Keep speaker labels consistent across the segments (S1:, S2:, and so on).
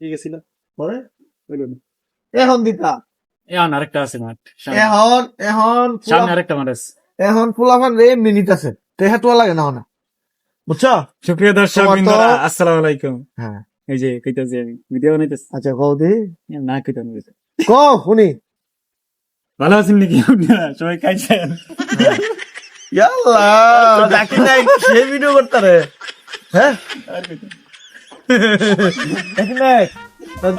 S1: ঠিক আছে না পরে হইল না
S2: এখন দিতা
S3: এখন আরেকটা আছে মাঠ
S2: এখন
S3: আরেকটা মাঠ আছে।
S2: এখন ফুলাফান রে মিনিট আছে তেহা তোয়া লাগে না না বুঝছো
S3: সুপ্রিয় দর্শক
S2: তোমার তো-
S3: আসসালামু আলাইকুম।
S2: হ্যাঁ
S3: এই যে কইতাছি আমি ভিডিও বানাইতেছি
S2: আচ্ছা কও দি
S3: না কইতাম
S2: কও শুনি
S3: ভালো আছেন নাকি আপনারা সবাই খাইছেন?
S2: ইয়াল্লা ডাকি নাই সে ভিডিও করতে রে হ্যাঁ ডাকি নাই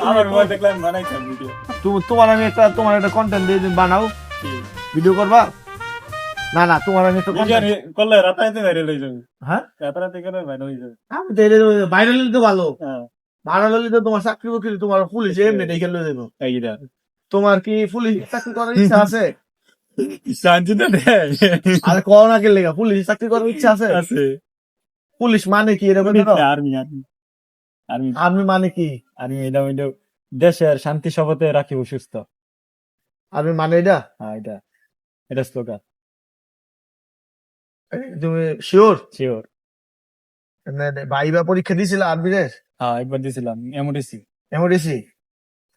S3: আমার মোবাইল দেখলাম বানাইতাম ভিডিও।
S2: তোমার আমি একটা তোমার একটা কন্টেন্ট দিয়ে দিন, বানাও ভিডিও করবা না না তোমার আমি একটা
S3: ভিডিও
S2: content-
S3: করলে রাতারাতি ভাইরাল হয়ে যাবে।
S2: হ্যাঁ
S3: রাতারাতি করে ভাইরাল হয়ে যাবে।
S2: আমি তো ভাইরাল হলে তো ভালো
S3: হ্যাঁ
S2: ভাইরাল হলে তো তোমার চাকরি বাকরি তোমার পুলিশ এমনি দেখে লয়ে দেবো
S3: এইটা
S2: তোমার কি পুলিশ চাকরি করার ইচ্ছা আছে
S3: শান্তি তো দেয়
S2: আর করোনা কে লেগা পুলিশ চাকরি করার ইচ্ছা আছে
S3: আছে।
S2: পুলিশ মানে কি এরকম
S3: আর্মি আর্মি আর্মি
S2: আর্মি মানে কি
S3: আর্মি এটা ওইটা দেশের শান্তি শপথে রাখিব সুস্থ।
S2: আর্মি মানে এটা
S3: হ্যাঁ এটা স্লোগান।
S2: তুমি শিওর
S3: শিওর।
S2: ভাইবা পরীক্ষা দিয়েছিল আর্মির
S3: হ্যাঁ একবার দিয়েছিলাম এমওডিসি
S2: এমডিসি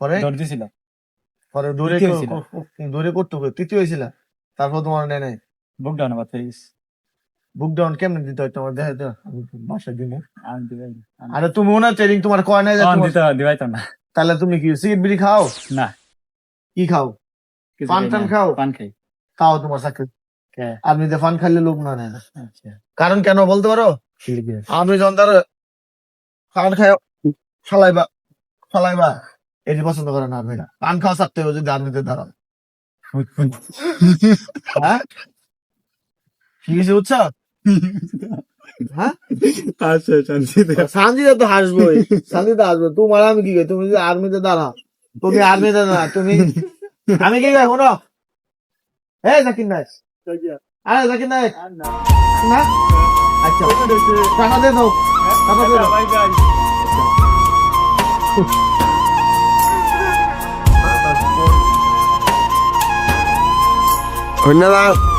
S2: পরে
S3: দৌড় দিয়েছিলাম।
S2: পরে দূরে
S3: তৃতীয় হয়েছিল।
S2: দূরে করতে হবে তৃতীয় হয়েছিল তারপর তোমার নেয় নাই
S3: বুক ডাউন আবার 30
S2: বুক ডাউন কেমনে দিতে হয় তোমার দেখে তো বাসায় দিব
S3: আমি দিবাই
S2: আরে তুমি না ট্রেনিং তোমার কয় নাই যে তোমার-
S3: দিবাই তো না
S2: তাহলে তুমি কি সিগারেট বিড়ি খাও
S3: না
S2: কি খাও
S3: কিছু
S2: পান
S3: খাই
S2: টান
S3: না।
S2: খাও?
S3: পান খাই।
S2: খাও তোমার চাকরি
S3: কে?
S2: আর্মিতে ফান খাইলে লোক না নেয় না
S3: আচ্ছা
S2: কারণ কেন বলতে পারো
S3: ঠিক আছে।
S2: আমি যখন তার পান খাই ফালাইবা এটি পছন্দ করে না আর্মিরা পান খাওয়া থাকতে হবে যদি আর্মিতে দাঁড়াও হ্যাঁ কি কিছু বুঝছো হ্যাঁ
S3: আচ্ছা শান্তিতে
S2: শান্তিতে তো হাসবোই শান্তিতে হাসবো তোমার আমি কি করি তুমি যদি আর্মিতে দাঁড়াও তুমি আর্মিতে না তুমি আমি কি করি শোনো এই জাকির নাইস আরে জাকির নাইস না আচ্ছা টাকা দে দাও টাকা দে দাও
S3: বাই বাই।
S2: ধন্যবাদ